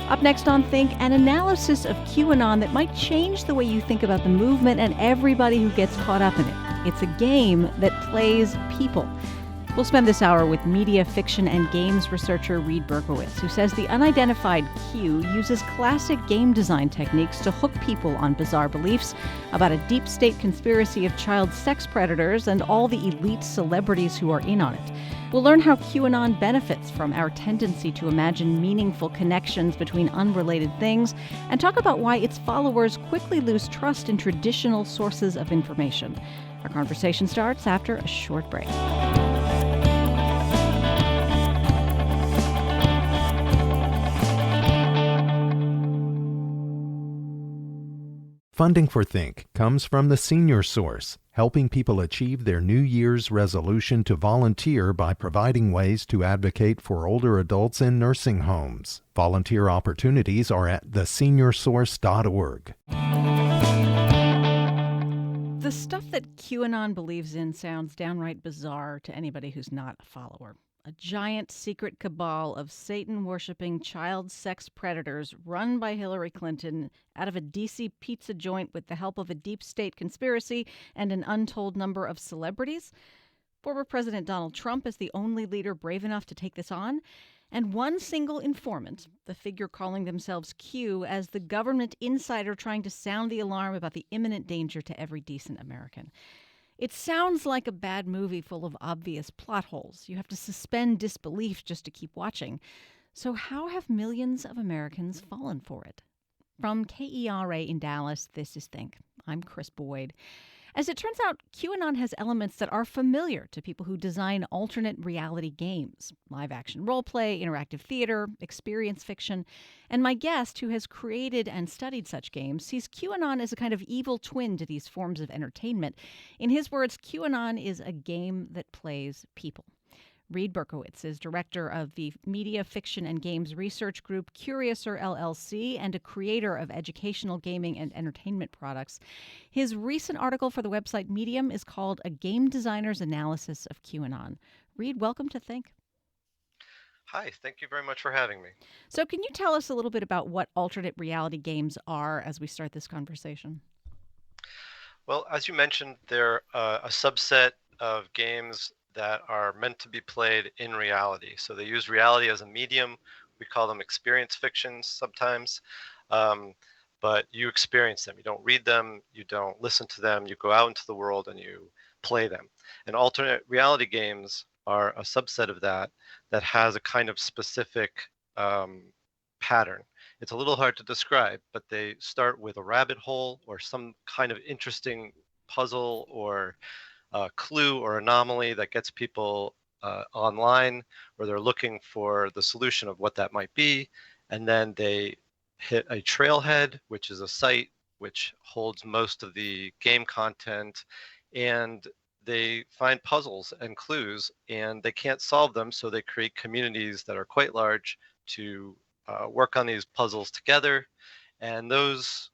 Up next on Think, an analysis of QAnon that might change the way you think about the movement and everybody who gets caught up in it. It's a game that plays people. We'll spend this hour with media, fiction, and games researcher Reed Berkowitz, who says the unidentified Q uses classic game design techniques to hook people on bizarre beliefs about a deep state conspiracy of child sex predators and all the elite celebrities who are in on it. We'll learn how QAnon benefits from our tendency to imagine meaningful connections between unrelated things, and talk about why its followers quickly lose trust in traditional sources of information. Our conversation starts after a short break. Funding for Think comes from the Senior Source, helping people achieve their New Year's resolution to volunteer by providing ways to advocate for older adults in nursing homes. Volunteer opportunities are at theseniorsource.org. The stuff that QAnon believes in sounds downright bizarre to anybody who's not a follower. A giant secret cabal of Satan-worshipping child sex predators run by Hillary Clinton out of a D.C. pizza joint with the help of a deep state conspiracy and an untold number of celebrities. Former President Donald Trump is the only leader brave enough to take this on. And one single informant, the figure calling themselves Q, as the government insider trying to sound the alarm about the imminent danger to every decent American. It sounds like a bad movie full of obvious plot holes. You have to suspend disbelief just to keep watching. So how have millions of Americans fallen for it? From KERA in Dallas, this is Think. I'm Chris Boyd. As it turns out, QAnon has elements that are familiar to people who design alternate reality games, live-action role-play, interactive theater, experience fiction. And my guest, who has created and studied such games, sees QAnon as a kind of evil twin to these forms of entertainment. In his words, QAnon is a game that plays people. Reed Berkowitz is director of the Media, Fiction, and Games Research Group Curiouser LLC and a creator of educational gaming and entertainment products. His recent article for the website Medium is called A Game Designer's Analysis of QAnon. Reed, welcome to Think. Hi, thank you very much for having me. So can you tell us a little bit about what alternate reality games are as we start this conversation? Well, as you mentioned, they're a subset of games that are meant to be played in reality. So they use reality as a medium. We call them experience fictions sometimes, but you experience them. You don't read them, you don't listen to them, you go out into the world and you play them. And alternate reality games are a subset of that has a kind of specific pattern. It's a little hard to describe, but they start with a rabbit hole or some kind of interesting puzzle or clue or anomaly that gets people online, where they're looking for the solution of what that might be. And then they hit a trailhead, which is a site which holds most of the game content. And they find puzzles and clues, and they can't solve them. So they create communities that are quite large to work on these puzzles together. And those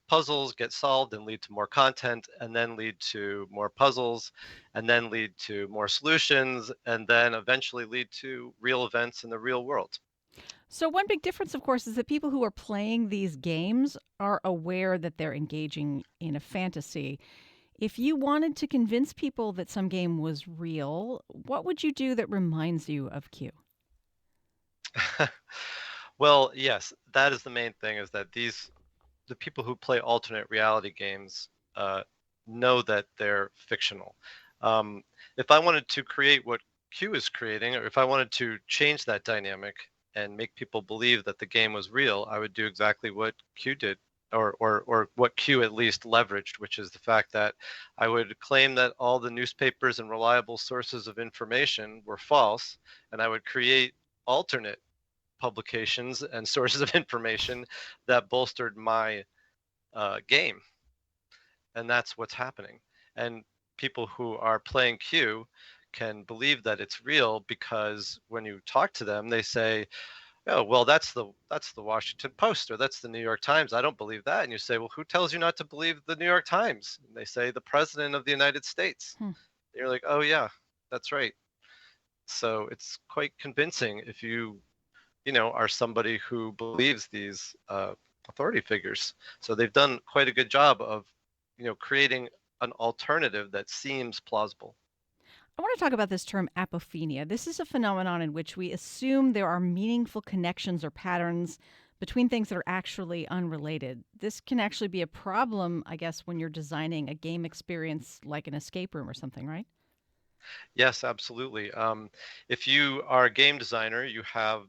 puzzles get solved and lead to more content, and then lead to more puzzles, and then lead to more solutions, and then eventually lead to real events in the real world. So one big difference, of course, is that people who are playing these games are aware that they're engaging in a fantasy. If you wanted to convince people that some game was real, what would you do that reminds you of Q? Well, yes, that is the main thing, is that the people who play alternate reality games know that they're fictional. If I wanted to create what Q is creating, or if I wanted to change that dynamic and make people believe that the game was real, I would do exactly what Q did, or what Q at least leveraged, which is the fact that I would claim that all the newspapers and reliable sources of information were false, and I would create alternate publications and sources of information that bolstered my game. And that's what's happening. And people who are playing Q can believe that it's real because when you talk to them, they say, oh, well, that's the Washington Post, or that's the New York Times. I don't believe that. And you say, well, who tells you not to believe the New York Times? And they say, the President of the United States. And you're like, oh, yeah, that's right. So it's quite convincing if you are somebody who believes these authority figures. So they've done quite a good job of, creating an alternative that seems plausible. I want to talk about this term apophenia. This is a phenomenon in which we assume there are meaningful connections or patterns between things that are actually unrelated. This can actually be a problem, I guess, when you're designing a game experience like an escape room or something, right? Yes, absolutely. If you are a game designer, you have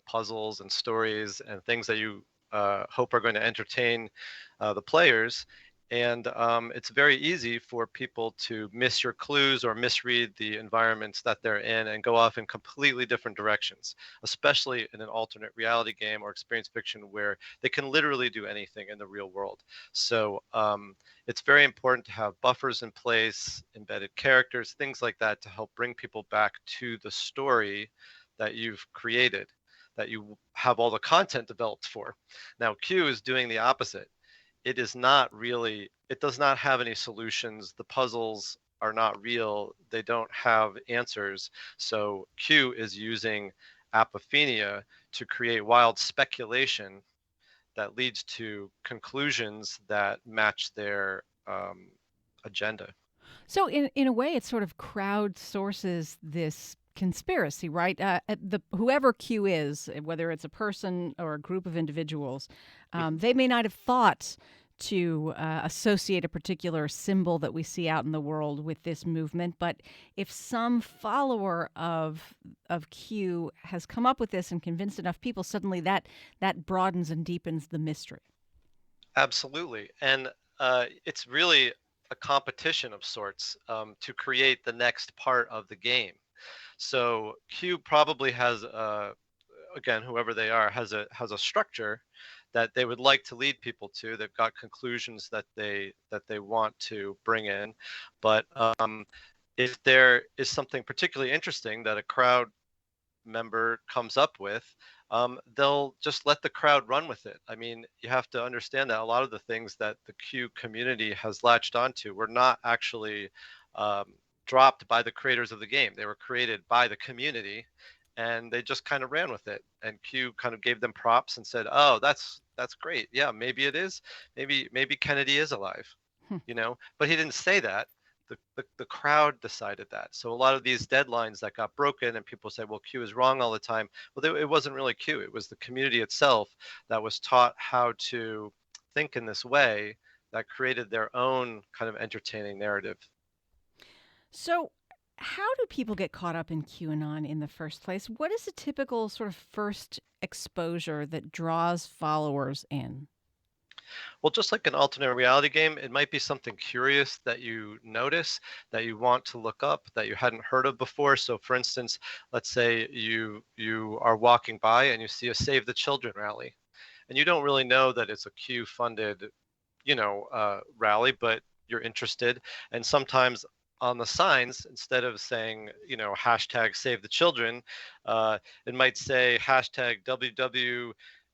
puzzles and stories and things that you hope are going to entertain the players. And it's very easy for people to miss your clues or misread the environments that they're in and go off in completely different directions, especially in an alternate reality game or experience fiction where they can literally do anything in the real world. So it's very important to have buffers in place, embedded characters, things like that to help bring people back to the story that you've created, that you have all the content developed for. Now, Q is doing the opposite. It is not really, it does not have any solutions. The puzzles are not real. They don't have answers. So Q is using apophenia to create wild speculation that leads to conclusions that match their agenda. So, in a way, it sort of crowdsources this conspiracy, right? Whoever Q is, whether it's a person or a group of individuals, Mhm. they may not have thought to associate a particular symbol that we see out in the world with this movement, but if some follower of Q has come up with this and convinced enough people, suddenly that broadens and deepens the mystery. Absolutely. And it's really a competition of sorts to create the next part of the game. So Q probably has again, whoever they are, has a structure that they would like to lead people to. They've got conclusions that they want to bring in, but if there is something particularly interesting that a crowd member comes up with, they'll just let the crowd run with it. I mean, you have to understand that a lot of the things that the Q community has latched onto were not actually um, dropped by the creators of the game. They were created by the community, and they just kind of ran with it. And Q kind of gave them props and said, "Oh, that's great. Yeah, maybe it is. Maybe Kennedy is alive." Hmm. But he didn't say that. The crowd decided that. So a lot of these deadlines that got broken and people say, well, Q is wrong all the time. Well, it wasn't really Q. It was the community itself that was taught how to think in this way that created their own kind of entertaining narrative. So, how do people get caught up in QAnon in the first place? What is a typical sort of first exposure that draws followers in? Well, just like an alternate reality game, it might be something curious that you notice that you want to look up that you hadn't heard of before. So, for instance, let's say you are walking by and you see a Save the Children rally, and you don't really know that it's a Q funded, rally, but you're interested. And sometimes on the signs, instead of saying, hashtag Save the Children, it might say hashtag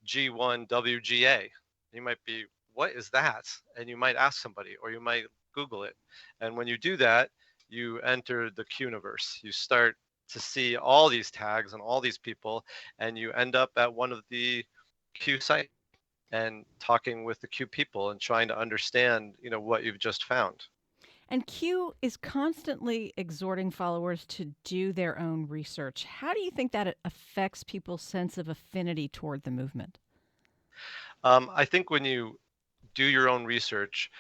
WWG1WGA. You might be, what is that? And you might ask somebody, or you might Google it. And when you do that, you enter the Quniverse. You start to see all these tags and all these people, and you end up at one of the Q sites and talking with the Q people and trying to understand, what you've just found. And Q is constantly exhorting followers to do their own research. How do you think that it affects people's sense of affinity toward the movement? I think when you do your own research,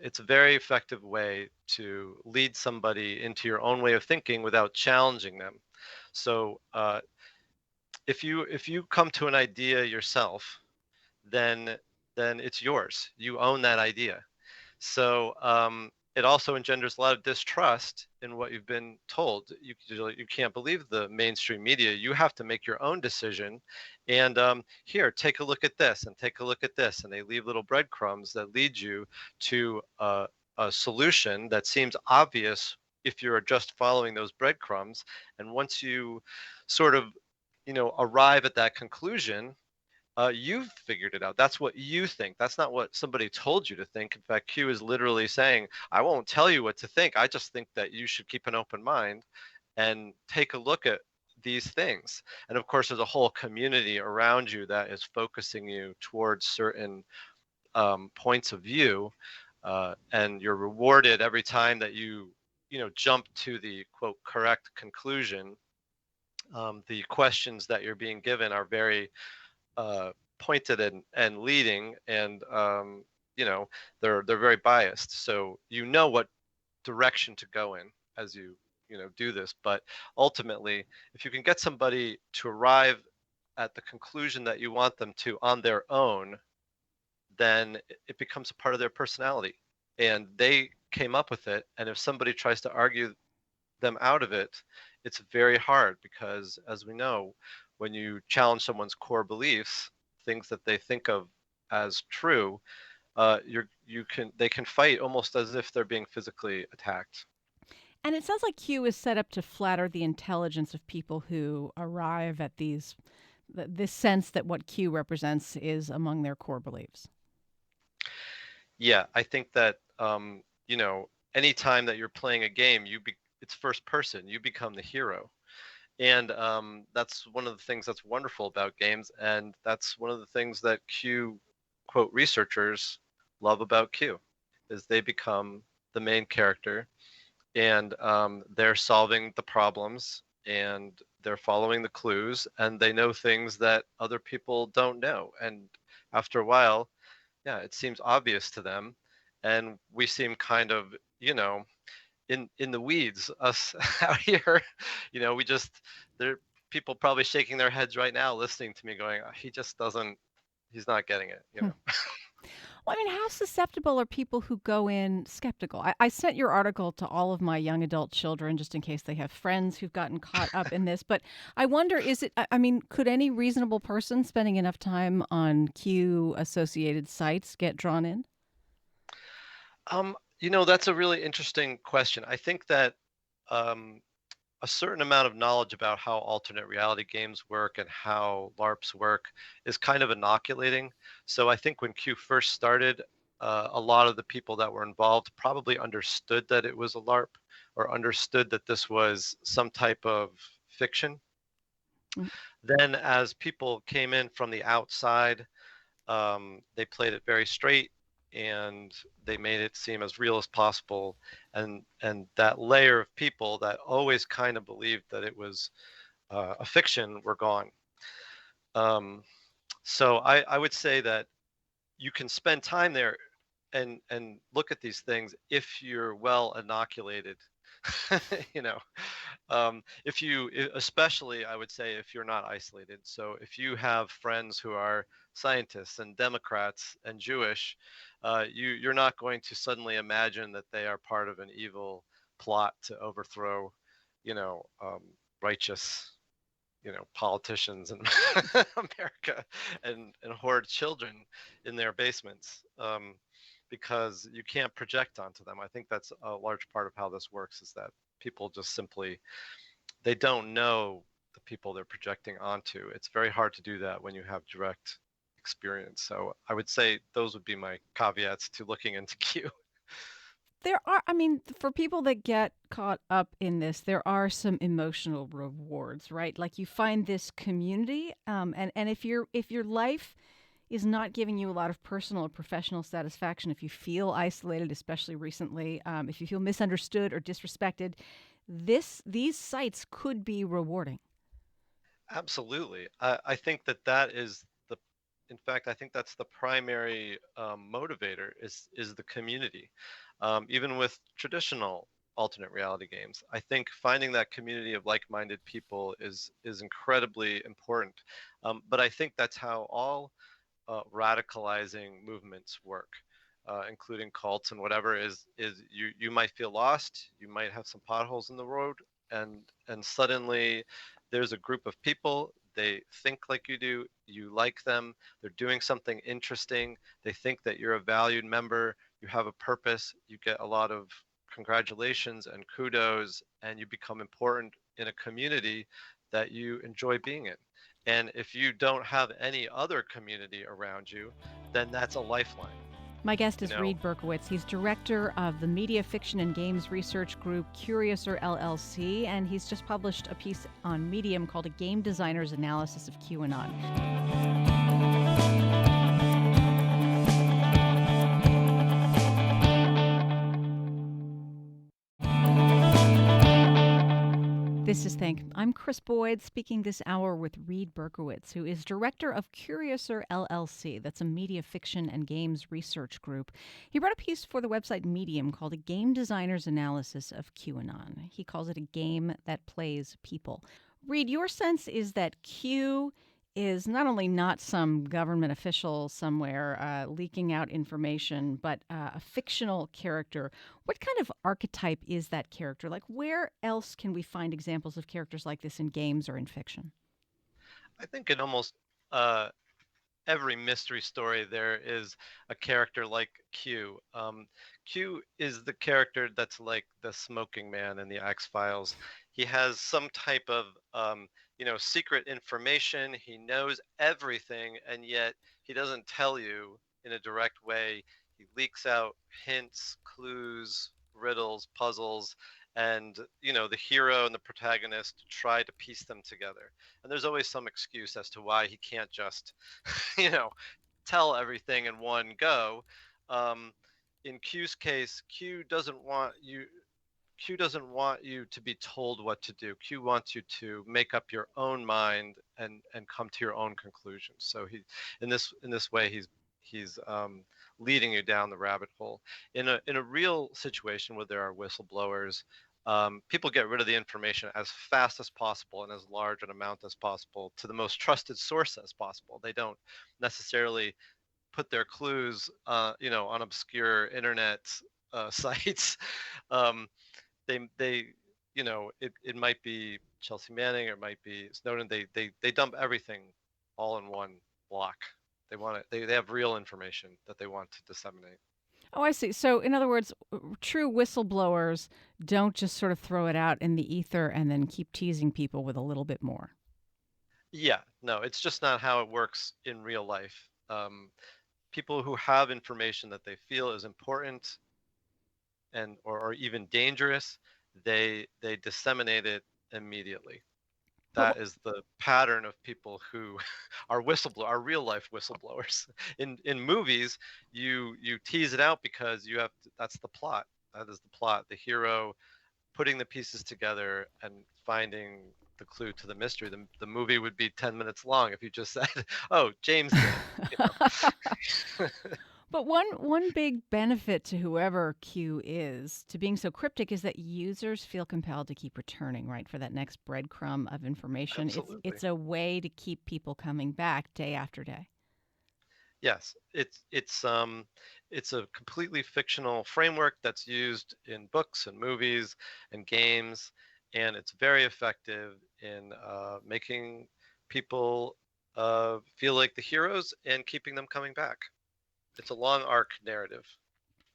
it's a very effective way to lead somebody into your own way of thinking without challenging them. So if you come to an idea yourself, then it's yours. You own that idea. So it also engenders a lot of distrust in what you've been told. You can't believe the mainstream media. You have to make your own decision. And here, take a look at this and take a look at this. And they leave little breadcrumbs that lead you to a solution that seems obvious if you're just following those breadcrumbs. And once you sort of, arrive at that conclusion, you've figured it out. That's what you think. That's not what somebody told you to think. In fact, Q is literally saying, I won't tell you what to think. I just think that you should keep an open mind and take a look at these things. And of course, there's a whole community around you that is focusing you towards certain points of view, and you're rewarded every time that you jump to the quote correct conclusion. The questions that you're being given are very pointed and leading, and they're very biased. So you know what direction to go in as you do this. But ultimately, if you can get somebody to arrive at the conclusion that you want them to on their own, then it becomes a part of their personality, and they came up with it. And if somebody tries to argue them out of it, it's very hard, because as we know, when you challenge someone's core beliefs, things that they think of as true, they can fight almost as if they're being physically attacked. And it sounds like Q is set up to flatter the intelligence of people who arrive at this sense that what Q represents is among their core beliefs. Yeah, I think that anytime that you're playing a game, it's first person. You become the hero, and that's one of the things that's wonderful about games, and that's one of the things that Q quote researchers love about Q, is they become the main character, and they're solving the problems, and they're following the clues, and they know things that other people don't know. And after a while, yeah, it seems obvious to them, and we seem kind of, in the weeds, us out here. We just there are people probably shaking their heads right now, listening to me, going, "Oh, he just doesn't. He's not getting it." Hmm. Well, I mean, how susceptible are people who go in skeptical? I sent your article to all of my young adult children just in case they have friends who've gotten caught up in this. But I wonder, I mean, could any reasonable person spending enough time on Q associated sites get drawn in? That's a really interesting question. I think that um, a certain amount of knowledge about how alternate reality games work and how LARPs work is kind of inoculating. So I think when Q first started, a lot of the people that were involved probably understood that it was a LARP, or understood that this was some type of fiction. Mm. Then, as people came in from the outside, they played it very straight, and they made it seem as real as possible. And that layer of people that always kind of believed that it was a fiction were gone. So I would say that you can spend time there and look at these things if you're well inoculated. you know if you especially, I would say, if you're not isolated. So if you have friends who are scientists and Democrats and Jewish, you're not going to suddenly imagine that they are part of an evil plot to overthrow you know um, righteous politicians in America, and hoard children in their basements, because you can't project onto them. I think that's a large part of how this works, is that people just simply, they don't know the people they're projecting onto. It's very hard to do that when you have direct experience. So I would say those would be my caveats to looking into Q. I mean, for people that get caught up in this, there are some emotional rewards, right? Like you find this community, and if your life is not giving you a lot of personal or professional satisfaction, if you feel isolated, especially recently, if you feel misunderstood or disrespected, these sites could be rewarding. Absolutely. I think that is the, in fact, I think that's the primary motivator, is the community. Even with traditional alternate reality games, I think finding that community of like-minded people is incredibly important. But I think that's how all radicalizing movements work, including cults and whatever. Is you might feel lost, you might have some potholes in the road, and suddenly there's a group of people. They think like you do. You like them. They're doing something interesting. They think that you're a valued member. You have a purpose. You get a lot of congratulations and kudos, and you become important in a community that you enjoy being in. And if you don't have any other community around you, then that's a lifeline. My guest You is know, Reed Berkowitz. He's director of the media fiction and games research group Curiouser LLC, and he's just published a piece on Medium called A Game Designer's Analysis of QAnon. This is Think. I'm Chris Boyd, speaking this hour with Reed Berkowitz, who is director of Curiouser LLC. That's a media fiction and games research group. He wrote a piece for the website Medium called A Game Designer's Analysis of QAnon. He calls it a game that plays people. Reed, your sense is that Q is not only not some government official somewhere leaking out information, but a fictional character. What kind of archetype is that character? Like, where else can we find examples of characters like this in games or in fiction? I think in almost every mystery story there is a character like Q. Q is the character that's like the smoking man in the X-Files. He has some type of secret information. He knows everything, and yet he doesn't tell you in a direct way. He leaks out hints, clues, riddles, puzzles, and the hero and the protagonist try to piece them together. And there's always some excuse as to why he can't just tell everything in one go. In Q's case, Q doesn't want you to be told what to do. Q wants you to make up your own mind and come to your own conclusions. So he, in this way, he's leading you down the rabbit hole. In a real situation where there are whistleblowers, people get rid of the information as fast as possible and as large an amount as possible to the most trusted source as possible. They don't necessarily put their clues, on obscure internet sites. Um, they it might be Chelsea Manning or it might be Snowden. They dump everything all in one block. They want it. They have real information that they want to disseminate. Oh, I see. So, in other words, true whistleblowers don't just sort of throw it out in the ether and then keep teasing people with a little bit more. Yeah, no, it's just not how it works in real life. People who have information that they feel is important and or even dangerous, they disseminate it immediately. But That is the pattern of people who are real life whistleblowers. In movies, you tease it out because that's the plot. That is the plot. The hero putting the pieces together and finding the clue to the mystery. The movie would be 10 minutes long if you just said, "Oh, James did it." But one big benefit to whoever Q is to being so cryptic is that users feel compelled to keep returning, right, for that next breadcrumb of information. Absolutely. It's a way to keep people coming back day after day. Yes, it's a completely fictional framework that's used in books and movies and games, and it's very effective in making people feel like the heroes and keeping them coming back. It's a long arc narrative.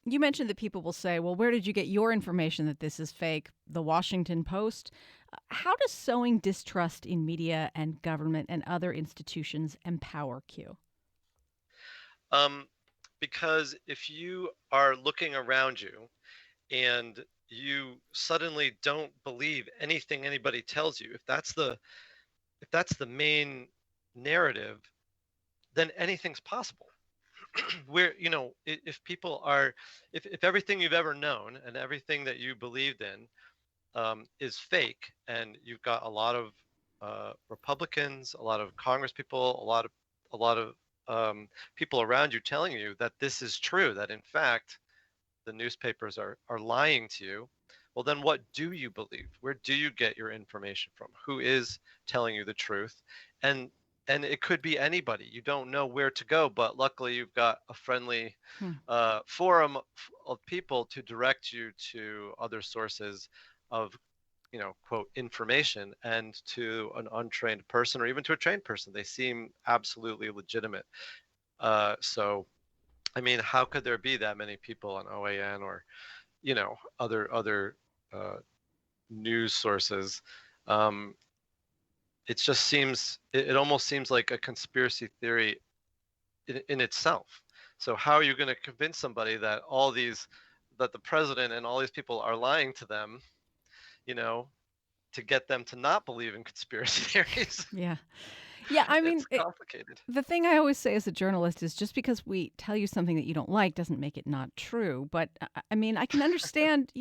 You mentioned that people will say, well, where did you get your information that this is fake? The Washington Post? How does sowing distrust in media and government and other institutions empower Q? Um, because if you are looking around you and you suddenly don't believe anything anybody tells you, if that's the main narrative, then anything's possible. Where if people are, if everything you've ever known and everything that you believed in is fake, and you've got a lot of Republicans, a lot of Congress people, a lot of people around you telling you that this is true, that in fact the newspapers are lying to you, well, then what do you believe? Where do you get your information from? Who is telling you the truth? And it could be anybody. You don't know where to go, but luckily you've got a friendly Hmm. forum of people to direct you to other sources of, quote, information, and to an untrained person or even to a trained person, they seem absolutely legitimate. So, I mean, how could there be that many people on OAN or, other news sources? It almost seems like a conspiracy theory in itself. So how are you going to convince somebody that that the president and all these people are lying to them, you know, to get them to not believe in conspiracy theories? Yeah. Yeah, I It's mean, complicated. the thing I always say as a journalist is just because we tell you something that you don't like doesn't make it not true. But I mean, I can understand,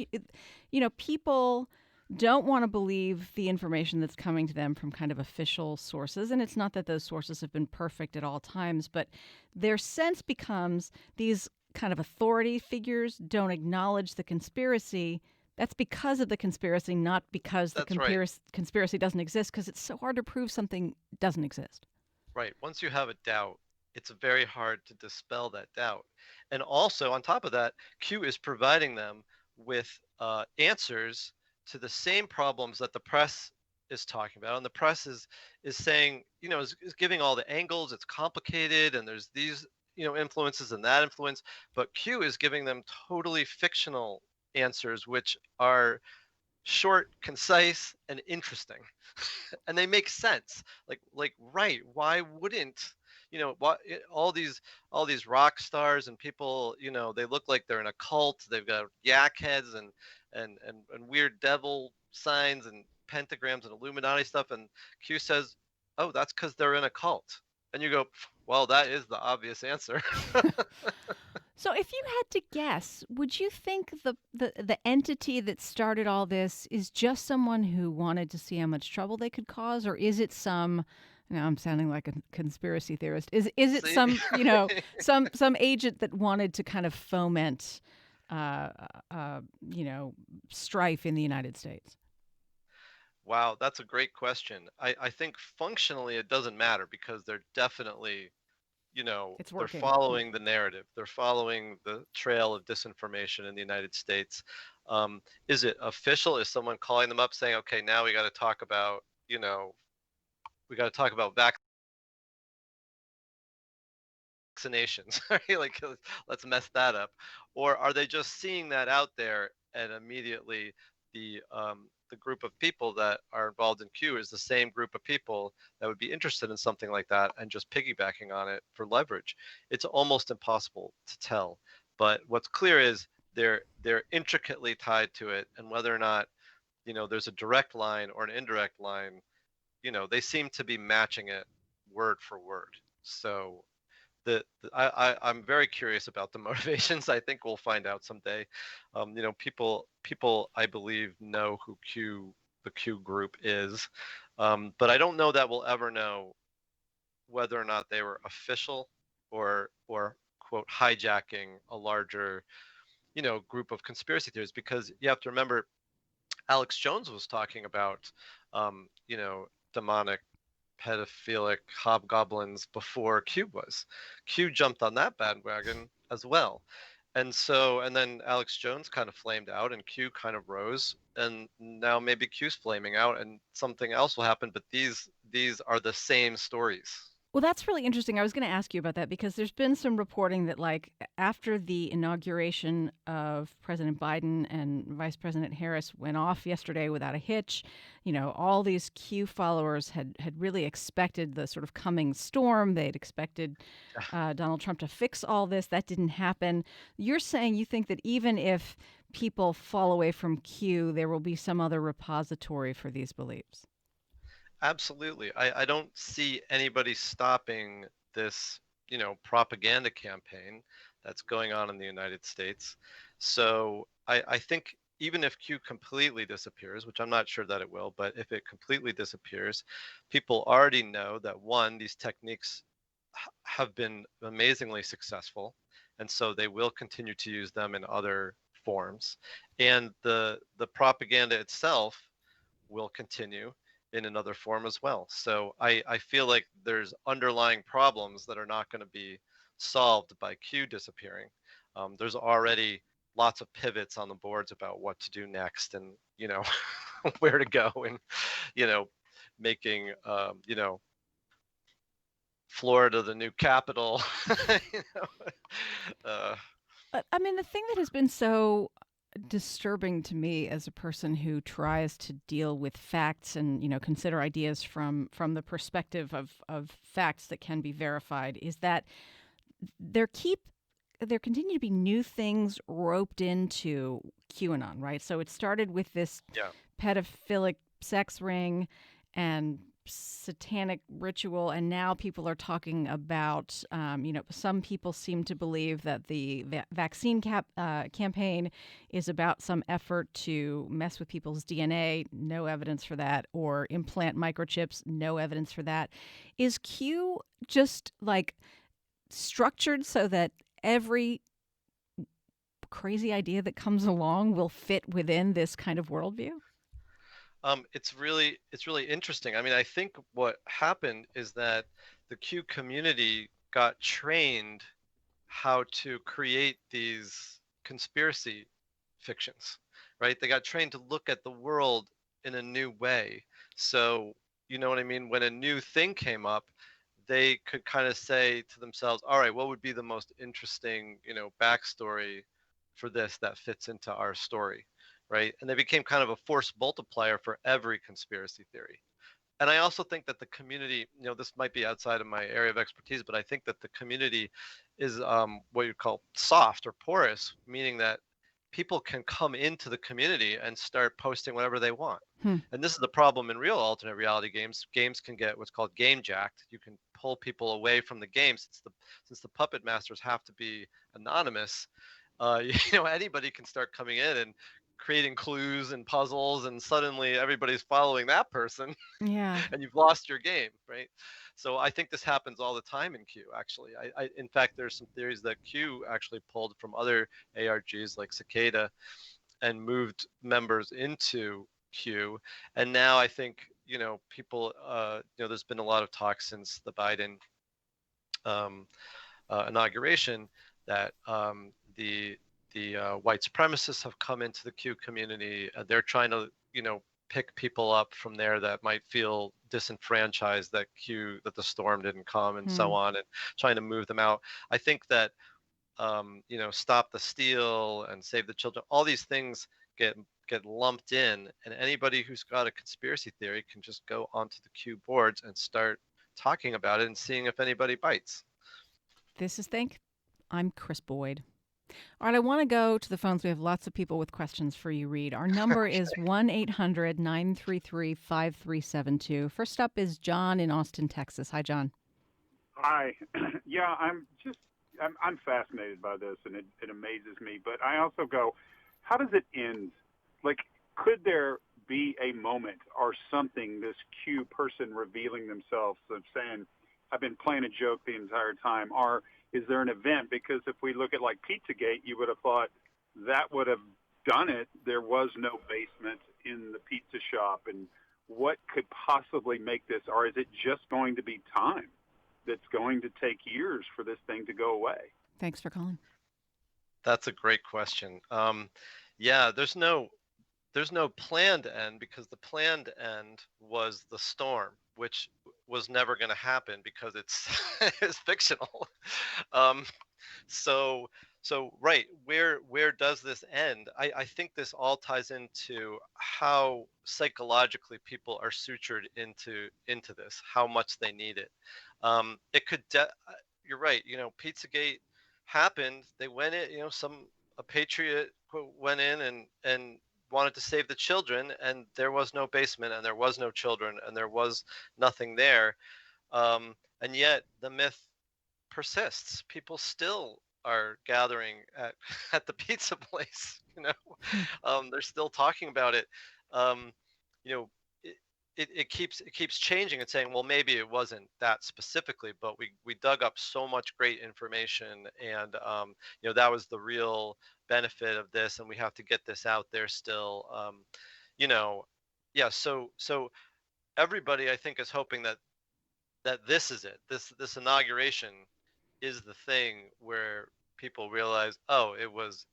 people don't want to believe the information that's coming to them from kind of official sources. And it's not that those sources have been perfect at all times, but their sense becomes these kind of authority figures don't acknowledge the conspiracy. That's because of the conspiracy, not because the That's right. conspiracy doesn't exist, because it's so hard to prove something doesn't exist. Right. Once you have a doubt, it's very hard to dispel that doubt. And also, on top of that, Q is providing them with answers to the same problems that the press is talking about. And the press is saying, is giving all the angles. It's complicated, and there's these, influences and that influence. But Q is giving them totally fictional answers, which are short, concise, and interesting. And they make sense. Like right, why wouldn't all these rock stars and people, they look like they're in a cult. They've got yak heads and weird devil signs and pentagrams and Illuminati stuff, and Q says, oh, that's because they're in a cult. And you go, well, that is the obvious answer. So, if you had to guess, would you think the entity that started all this is just someone who wanted to see how much trouble they could cause, or is it some? Now I'm sounding like a conspiracy theorist. Is it See? some some agent that wanted to kind of foment, uh, uh, you know, strife in the United States? Wow, that's a great question. I think functionally it doesn't matter because they're definitely, It's they're working. Yeah. following the narrative. They're following the trail of disinformation in the United States. Is it official? Is someone calling them up saying, okay, now we got to talk about, we got to talk about vaccinations, right? Like, let's mess that up. Or are they just seeing that out there and immediately the group of people that are involved in Q is the same group of people that would be interested in something like that and just piggybacking on it for leverage? It's almost impossible to tell. But what's clear is they're intricately tied to it, and whether or not there's a direct line or an indirect line, they seem to be matching it word for word. So I'm very curious about the motivations. I think we'll find out someday. People I believe know who the Q group is, but I don't know that we'll ever know whether or not they were official or quote hijacking a larger group of conspiracy theories, because you have to remember Alex Jones was talking about demonic pedophilic hobgoblins before Q was. Q jumped on that bandwagon as well. And then Alex Jones kind of flamed out and Q kind of rose. And now maybe Q's flaming out and something else will happen. But these are the same stories. Well, that's really interesting. I was going to ask you about that because there's been some reporting that, like, after the inauguration of President Biden and Vice President Harris went off yesterday without a hitch, all these Q followers had really expected the sort of coming storm. They'd expected Donald Trump to fix all this. That didn't happen. You're saying you think that even if people fall away from Q, there will be some other repository for these beliefs. Absolutely. I don't see anybody stopping this, propaganda campaign that's going on in the United States. So I think even if Q completely disappears, which I'm not sure that it will, but if it completely disappears, people already know that one, these techniques have been amazingly successful, and so they will continue to use them in other forms. And the propaganda itself will continue in another form as well. So I feel like there's underlying problems that are not going to be solved by Q disappearing. There's already lots of pivots on the boards about what to do next, and where to go, and you know making Florida the new capital. you But I mean, the thing that has been so disturbing to me as a person who tries to deal with facts and consider ideas from the perspective of facts that can be verified is that there keep there continue to be new things roped into QAnon, right? So it started with this Yeah. pedophilic sex ring and satanic ritual, and now people are talking about, some people seem to believe that the vaccine campaign is about some effort to mess with people's DNA. No evidence for that. Or implant microchips. No evidence for that. Is Q just like structured so that every crazy idea that comes along will fit within this kind of worldview? It's really interesting. I mean, I think what happened is that the Q community got trained how to create these conspiracy fictions, right? They got trained to look at the world in a new way. So, you know what I mean? When a new thing came up, they could kind of say to themselves, all right, what would be the most interesting, backstory for this that fits into our story, right? And they became kind of a force multiplier for every conspiracy theory. And I also think that the community, this might be outside of my area of expertise, but I think that the community is what you call soft or porous, meaning that people can come into the community and start posting whatever they want. Hmm. And this is the problem in real alternate reality games. Games can get what's called game jacked. You can pull people away from the game since the puppet masters have to be anonymous. Anybody can start coming in and creating clues and puzzles, and suddenly everybody's following that person Yeah. and you've lost your game, right? So I think this happens all the time in Q. Actually, in fact, there's some theories that Q actually pulled from other ARGs like Cicada and moved members into Q. And now I think people, there's been a lot of talk since the Biden um, inauguration that the white supremacists have come into the Q community. They're trying to pick people up from there that might feel disenfranchised that the storm didn't come and so on, and trying to move them out. I think that stop the steal and save the children, all these things get lumped in, and anybody who's got a conspiracy theory can just go onto the Q boards and start talking about it and seeing if anybody bites. This is Think. I'm Chris Boyd. All right, I want to go to the phones. We have lots of people with questions for you, Reed. Our number is 1-800-933-5372. First up is John in Austin, Texas. Hi, John. Hi. Yeah, I'm fascinated by this, and it amazes me. But I also go, how does it end? Like, could there be a moment or something, this Q person revealing themselves of saying, I've been playing a joke the entire time, or is there an event? Because if we look at like Pizzagate, you would have thought that would have done it. There was no basement in the pizza shop. And what could possibly make this, or is it just going to be time that's going to take years for this thing to go away? Thanks for calling. That's a great question. Yeah, there's no planned end, because the planned end was the storm, which was never going to happen because it's it's fictional. Um, so right, where does this end? I think this all ties into how psychologically people are sutured into this, how much they need it. It could you're right, Pizzagate happened. They went in, a patriot went in and wanted to save the children, and there was no basement, and there was no children, and there was nothing there. And yet the myth persists. People still are gathering at at the pizza place. They're still talking about it. Um, you know, it keeps changing and saying, well, maybe it wasn't that specifically, but we dug up so much great information, and that was the real benefit of this, and we have to get this out there still. Yeah. So everybody, I think, is hoping that this is it. This inauguration is the thing where people realize, oh, it was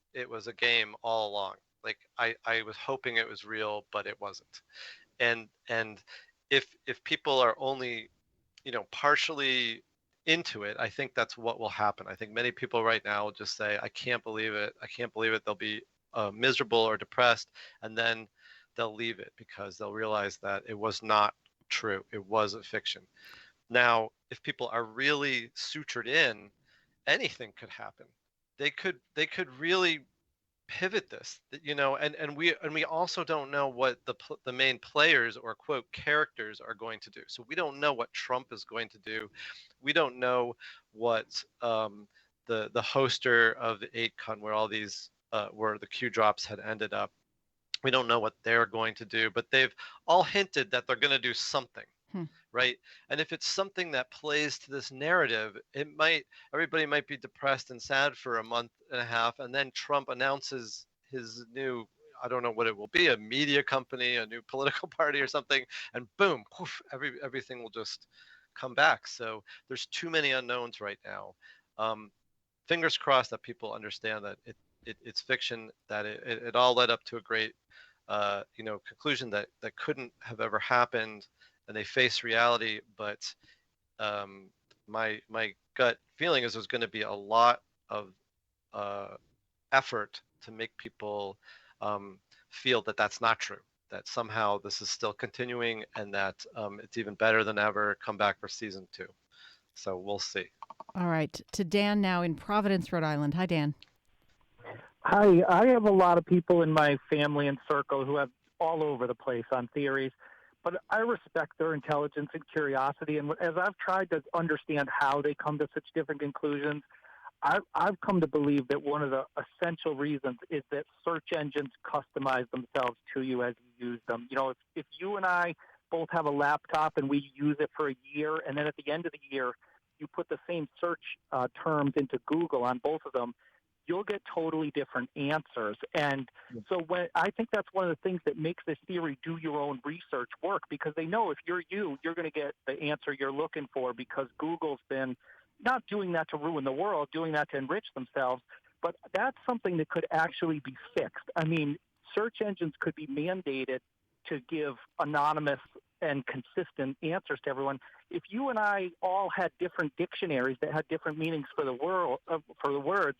a game all along. Like I was hoping it was real, but it wasn't. And if people are only partially into it, I think that's what will happen. I think many people right now will just say, I can't believe it, I can't believe it. They'll be miserable or depressed, and then they'll leave it because they'll realize that it was not true, it was a fiction. Now if people are really sutured in, anything could happen. they could really pivot this, and we also don't know what the main players or quote characters are going to do. So we don't know what Trump is going to do. We don't know what the hoster of the 8con, where all these where the Q drops had ended up. We don't know what they're going to do, but they've all hinted that they're going to do something. Hmm. Right. And if it's something that plays to this narrative, everybody might be depressed and sad for a month and a half, and then Trump announces his new, I don't know what it will be, a media company, a new political party or something, and boom, poof, everything will just come back. So there's too many unknowns right now. Fingers crossed that people understand that it's fiction, that it all led up to a great conclusion that couldn't have ever happened, and they face reality. But my gut feeling is there's going to be a lot of effort to make people feel that that's not true, that somehow this is still continuing, and that it's even better than ever. Come back for season 2. So we'll see. All right. To Dan now in Providence, Rhode Island. Hi, Dan. Hi, I have a lot of people in my family and circle who have all over the place on theories, but I respect their intelligence and curiosity. And as I've tried to understand how they come to such different conclusions, I've come to believe that one of the essential reasons is that search engines customize themselves to you as you use them. You know, if you and I both have a laptop and we use it for a year, and then at the end of the year, you put the same search terms into Google on both of them, you'll get totally different answers. And so I think that's one of the things that makes this theory do your own research work, because they know if you're going to get the answer you're looking for, because Google's been not doing that to ruin the world, doing that to enrich themselves. But that's something that could actually be fixed. I mean, search engines could be mandated to give anonymous and consistent answers to everyone. If you and I all had different dictionaries that had different meanings for the words,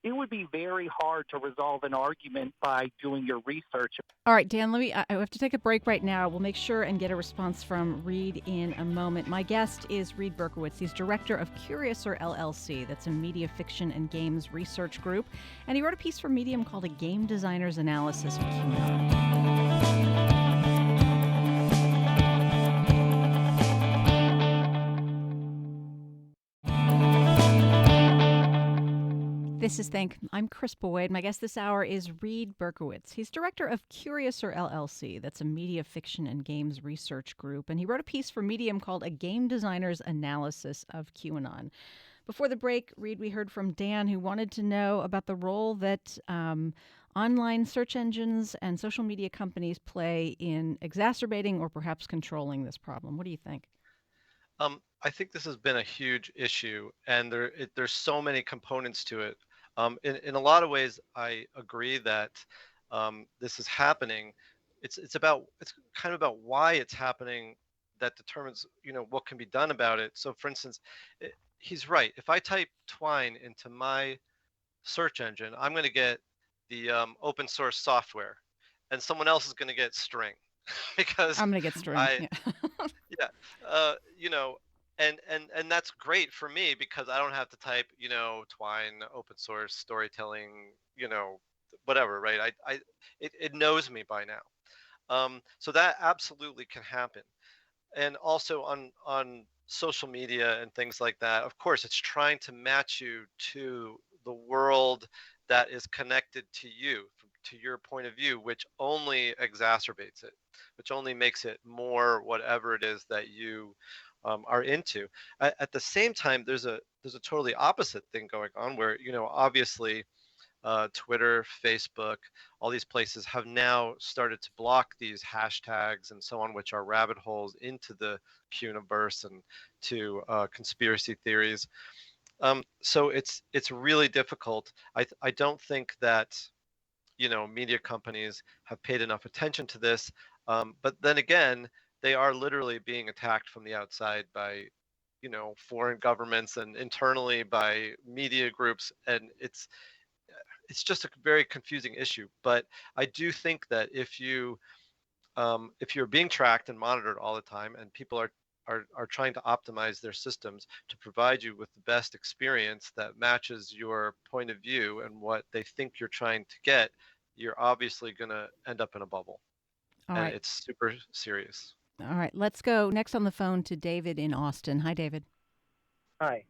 it would be very hard to resolve an argument by doing your research. All right, Dan, I have to take a break right now. We'll make sure and get a response from Reed in a moment. My guest is Reed Berkowitz. He's director of Curiouser LLC. That's a media fiction and games research group. And he wrote a piece for Medium called A Game Designer's Analysis of QAnon. This is Think. I'm Chris Boyd. My guest this hour is Reed Berkowitz. He's director of Curiouser LLC. That's a media fiction and games research group. And he wrote a piece for Medium called A Game Designer's Analysis of QAnon. Before the break, Reed, we heard from Dan, who wanted to know about the role that online search engines and social media companies play in exacerbating or perhaps controlling this problem. What do you think? I think this has been a huge issue, and there's so many components to it. In a lot of ways, I agree that this is happening. It's kind of about why it's happening that determines what can be done about it. So, for instance, he's right. If I type twine into my search engine, I'm going to get the open source software, and someone else is going to get string because I'm going to get string. And that's great for me because I don't have to type, twine, open source, storytelling, whatever, right? It knows me by now. So that absolutely can happen. And also on social media and things like that, of course, it's trying to match you to the world that is connected to you, to your point of view, which only exacerbates it, which only makes it more whatever it is that you are into. At the same time, there's a totally opposite thing going on where, obviously Twitter, Facebook, all these places have now started to block these hashtags and so on, which are rabbit holes into the Quniverse and to conspiracy theories. So it's really difficult. I don't think that media companies have paid enough attention to this. But then again, they are literally being attacked from the outside by, foreign governments and internally by media groups. And it's just a very confusing issue. But I do think that if you're being tracked and monitored all the time, and people are are trying to optimize their systems to provide you with the best experience that matches your point of view and what they think you're trying to get, you're obviously going to end up in a bubble. All And right. it's super serious. All right. Let's go next on the phone to David in Austin. Hi, David. Hi.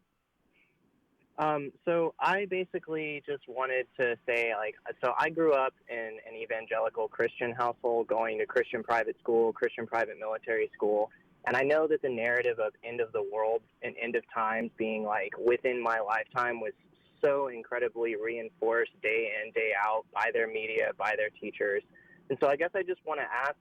So I basically just wanted to say, so I grew up in an evangelical Christian household, going to Christian private school, Christian private military school. And I know that the narrative of end of the world and end of times being within my lifetime was so incredibly reinforced day in, day out by their media, by their teachers. And so I guess I just want to ask,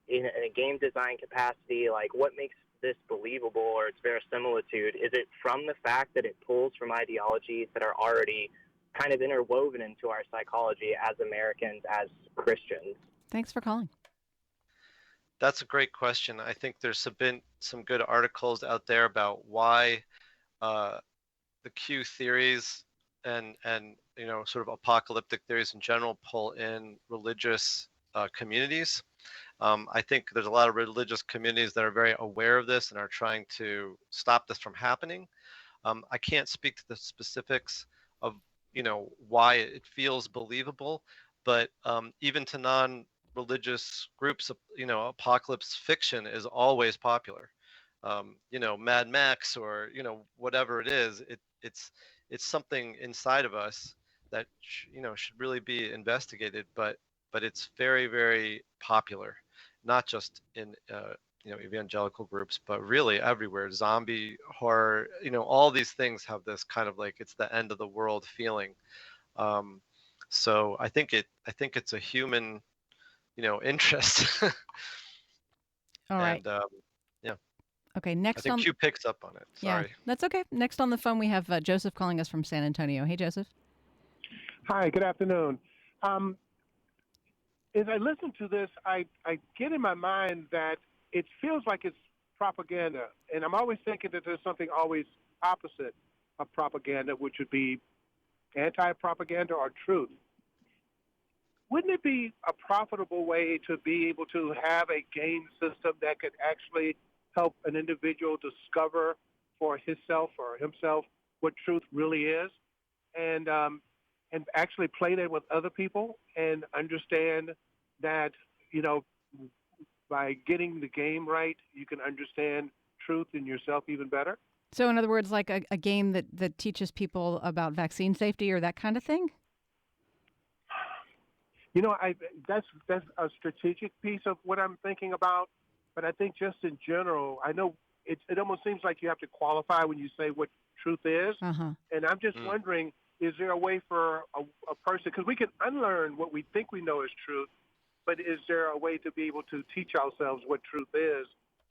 in a game design capacity, what makes this believable or its verisimilitude? Is it from the fact that it pulls from ideologies that are already kind of interwoven into our psychology as Americans, as Christians? Thanks for calling. That's a great question. I think there's been some good articles out there about why the Q theories and sort of apocalyptic theories in general pull in religious communities. I think there's a lot of religious communities that are very aware of this and are trying to stop this from happening. I can't speak to the specifics of why it feels believable, but even to non-religious groups, apocalypse fiction is always popular. Mad Max or whatever it is, it's something inside of us that should really be investigated, but it's very, very popular, not just in evangelical groups, but really everywhere. Zombie horror, all these things have this kind of it's the end of the world feeling. So I think it's a human interest. All right. And yeah. Okay, I next think on Q picks up on it. Sorry. Yeah, that's okay. Next on the phone we have Joseph calling us from San Antonio. Hey, Joseph. Hi, good afternoon. As I listen to this, I get in my mind that it feels like it's propaganda, and I'm always thinking that there's something always opposite of propaganda, which would be anti-propaganda or truth. Wouldn't it be a profitable way to be able to have a game system that could actually help an individual discover for himself or himself what truth really is, and actually play that with other people and understand that by getting the game right, you can understand truth in yourself even better? So in other words, like a game that teaches people about vaccine safety or that kind of thing? That's a strategic piece of what I'm thinking about. But I think just in general, I know it almost seems like you have to qualify when you say what truth is. Uh-huh. And I'm just wondering, is there a way for a person, because we can unlearn what we think we know is truth, but is there a way to be able to teach ourselves what truth is?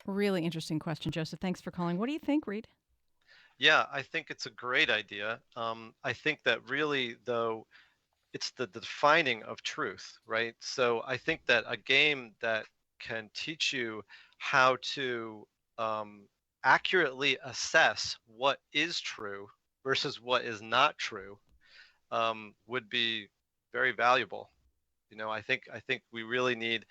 Really interesting question, Joseph. Thanks for calling. What do you think, Reed? Yeah, I think it's a great idea. I think that really, though, it's the defining of truth, right? So I think that a game that can teach you how to accurately assess what is true versus what is not true would be very valuable. I think we really need,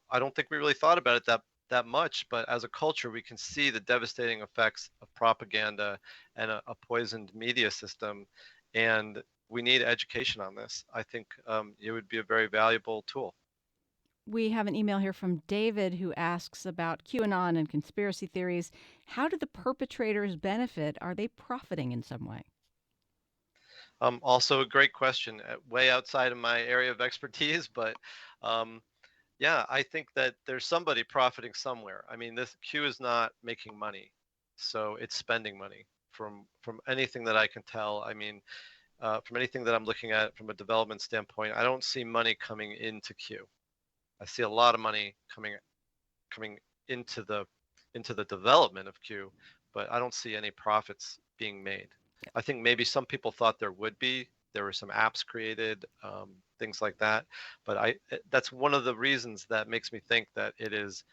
I don't think we really thought about it that much, but as a culture, we can see the devastating effects of propaganda and a poisoned media system, and we need education on this. I think it would be a very valuable tool. We have an email here from David who asks about QAnon and conspiracy theories. How do the perpetrators benefit? Are they profiting in some way? Also a great question, way outside of my area of expertise, but yeah, I think that there's somebody profiting somewhere. I mean, this Q is not making money, so it's spending money from anything that I can tell. I mean, from anything that I'm looking at from a development standpoint, I don't see money coming into Q. I see a lot of money coming into the development of Q, but I don't see any profits being made. I think maybe some people thought there would be. There were some apps created, things like that. But that's one of the reasons that makes me think that it is,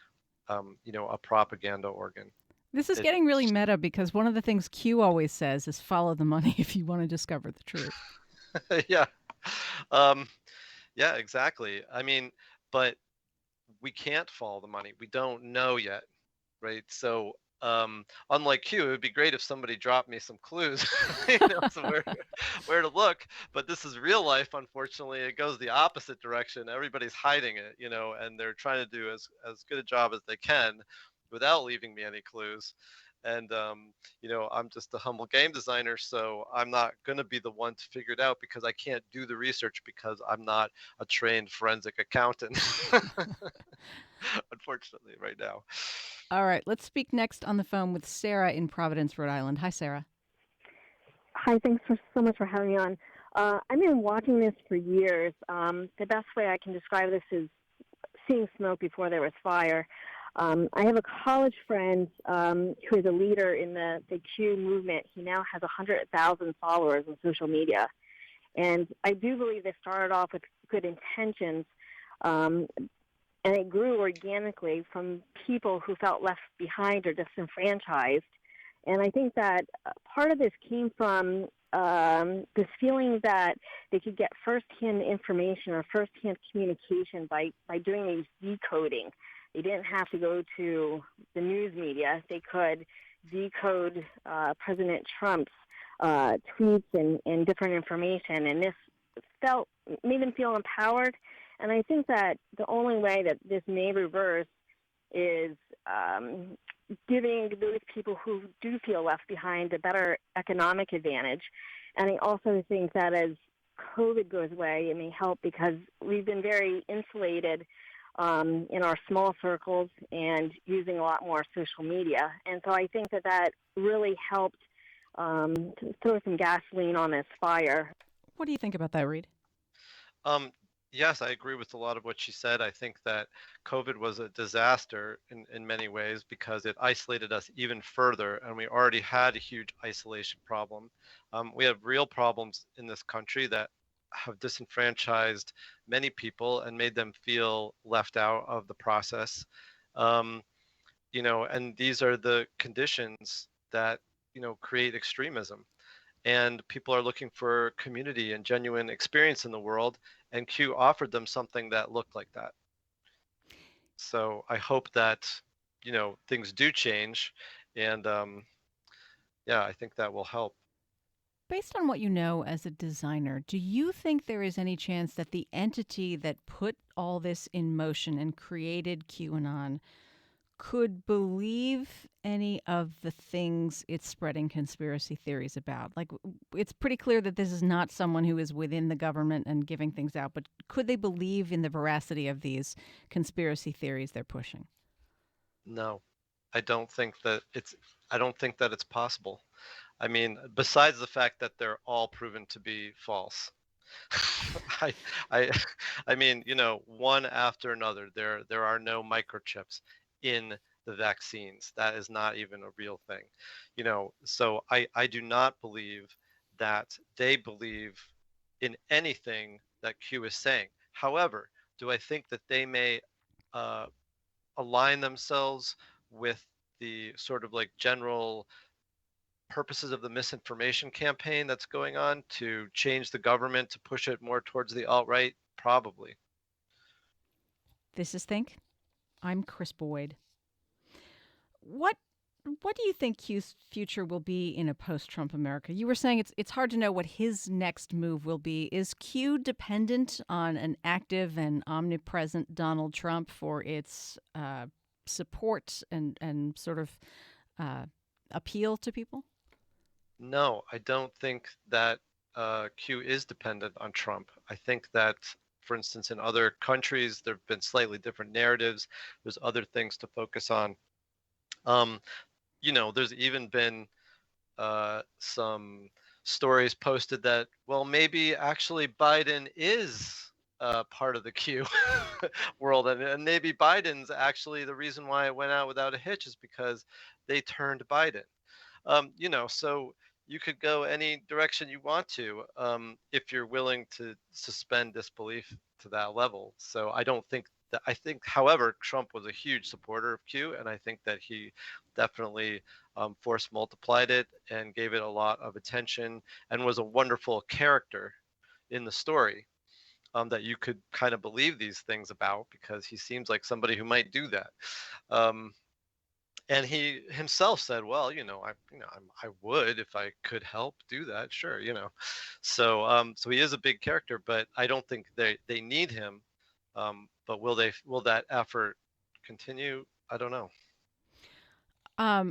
a propaganda organ. This is getting really meta because one of the things Q always says is follow the money if you want to discover the truth. Yeah. Yeah, exactly. I mean, but we can't follow the money. We don't know yet, right? So unlike Q, it would be great if somebody dropped me some clues, so where to look. But this is real life. Unfortunately, it goes the opposite direction. Everybody's hiding it, and they're trying to do as good a job as they can without leaving me any clues. And I'm just a humble game designer, so I'm not going to be the one to figure it out because I can't do the research because I'm not a trained forensic accountant. Unfortunately, right now. All right, let's speak next on the phone with Sarah in Providence, Rhode Island. Hi, Sarah. Hi, thanks so much for having me on. I've been watching this for years. The best way I can describe this is seeing smoke before there was fire. I have a college friend who is a leader in the Q movement. He now has 100,000 followers on social media. And I do believe they started off with good intentions, and it grew organically from people who felt left behind or disenfranchised. And I think that part of this came from this feeling that they could get firsthand information or firsthand communication by doing these decoding. They didn't have to go to the news media. They could decode President Trump's tweets and different information. And this made them feel empowered. And I think that the only way that this may reverse is giving those people who do feel left behind a better economic advantage. And I also think that as COVID goes away, it may help because we've been very insulated in our small circles and using a lot more social media. And so I think that really helped to throw some gasoline on this fire. What do you think about that, Reed? Yes, I agree with a lot of what she said. I think that COVID was a disaster in many ways because it isolated us even further, and we already had a huge isolation problem. We have real problems in this country that have disenfranchised many people and made them feel left out of the process. And these are the conditions that, create extremism. And people are looking for community and genuine experience in the world, and Q offered them something that looked like that. So I hope that, things do change, and I think that will help. Based on what you know as a designer, do you think there is any chance that the entity that put all this in motion and created QAnon could believe any of the things it's spreading conspiracy theories about? Like, it's pretty clear that this is not someone who is within the government and giving things out, but could they believe in the veracity of these conspiracy theories they're pushing? No, I don't think that it's possible. I mean, besides the fact that they're all proven to be false. I mean, one after another, there are no microchips in the vaccines. That is not even a real thing. So I do not believe that they believe in anything that Q is saying. However, do I think that they may align themselves with the sort of like general purposes of the misinformation campaign that's going on to change the government to push it more towards the alt-right? Probably. This is Think. I'm Chris Boyd. What do you think Q's future will be in a post-Trump America? You were saying it's hard to know what his next move will be. Is Q dependent on an active and omnipresent Donald Trump for its support and sort of appeal to people? No, I don't think that Q is dependent on Trump. I think that, for instance, in other countries, there have been slightly different narratives. There's other things to focus on. There's even been some stories posted that, well, maybe actually Biden is part of the Q world, and maybe Biden's actually the reason why it went out without a hitch is because they turned Biden. So you could go any direction you want to if you're willing to suspend disbelief to that level. So I think, however, Trump was a huge supporter of Q, and I think that he definitely force multiplied it and gave it a lot of attention and was a wonderful character in the story that you could kind of believe these things about because he seems like somebody who might do that. And he himself said, well, I would, if I could help do that, sure, so he is a big character, but I don't think they need him. But will that effort continue? I don't know. I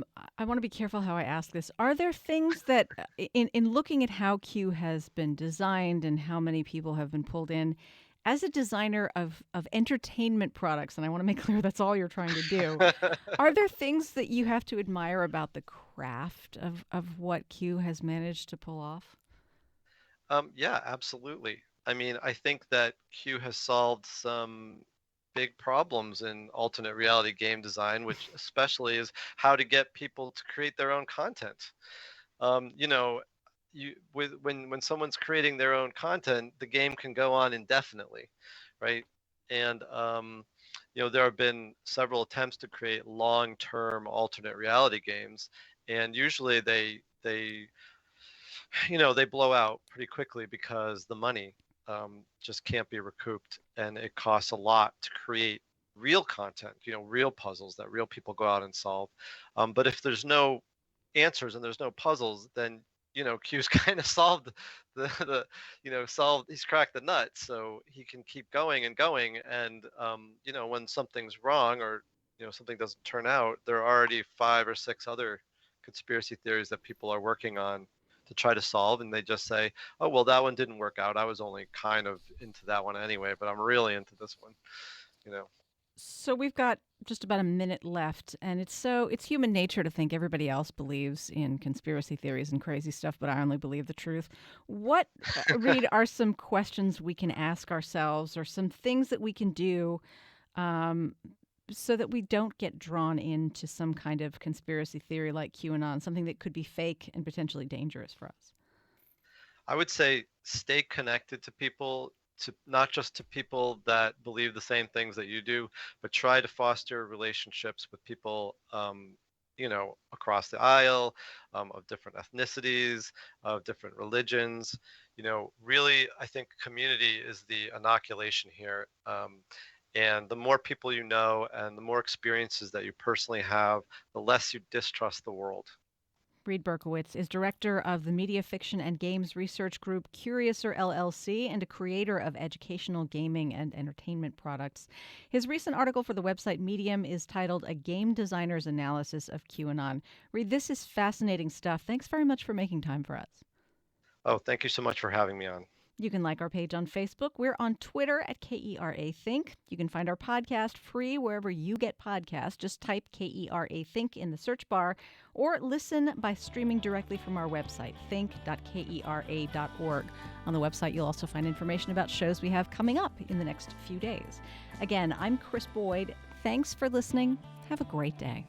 want to be careful how I ask this. Are there things that, in looking at how Q has been designed and how many people have been pulled in, as a designer of entertainment products, and I want to make clear that's all you're trying to do, are there things that you have to admire about the craft of what Q has managed to pull off? Yeah, absolutely. I mean, I think that Q has solved some big problems in alternate reality game design, which especially is how to get people to create their own content. You know, when someone's creating their own content, the game can go on indefinitely, right? And there have been several attempts to create long-term alternate reality games, and usually they blow out pretty quickly because the money just can't be recouped, and it costs a lot to create real content, real puzzles that real people go out and solve. But if there's no answers and there's no puzzles, then Q's kind of solved he's cracked the nut, so he can keep going and going. And when something's wrong, or something doesn't turn out, there are already 5 or 6 other conspiracy theories that people are working on to try to solve, and they just say, oh, well, that one didn't work out, I was only kind of into that one anyway, but I'm really into this one. So we've got just about a minute left, and it's human nature to think everybody else believes in conspiracy theories and crazy stuff, but I only believe the truth. What, Reed, are some questions we can ask ourselves, or some things that we can do so that we don't get drawn into some kind of conspiracy theory like QAnon, something that could be fake and potentially dangerous for us? I would say stay connected to people, to not just to people that believe the same things that you do, but try to foster relationships with people, across the aisle, of different ethnicities, of different religions. Really, I think community is the inoculation here. And the more people you know and the more experiences that you personally have, the less you distrust the world. Reed Berkowitz is director of the media fiction and games research group Curiouser LLC and a creator of educational gaming and entertainment products. His recent article for the website Medium is titled A Game Designer's Analysis of QAnon. Reed, this is fascinating stuff. Thanks very much for making time for us. Oh, thank you so much for having me on. You can like our page on Facebook. We're on Twitter at KERA Think. You can find our podcast free wherever you get podcasts. Just type KERA Think in the search bar, or listen by streaming directly from our website, think.kera.org. On the website, you'll also find information about shows we have coming up in the next few days. Again, I'm Chris Boyd. Thanks for listening. Have a great day.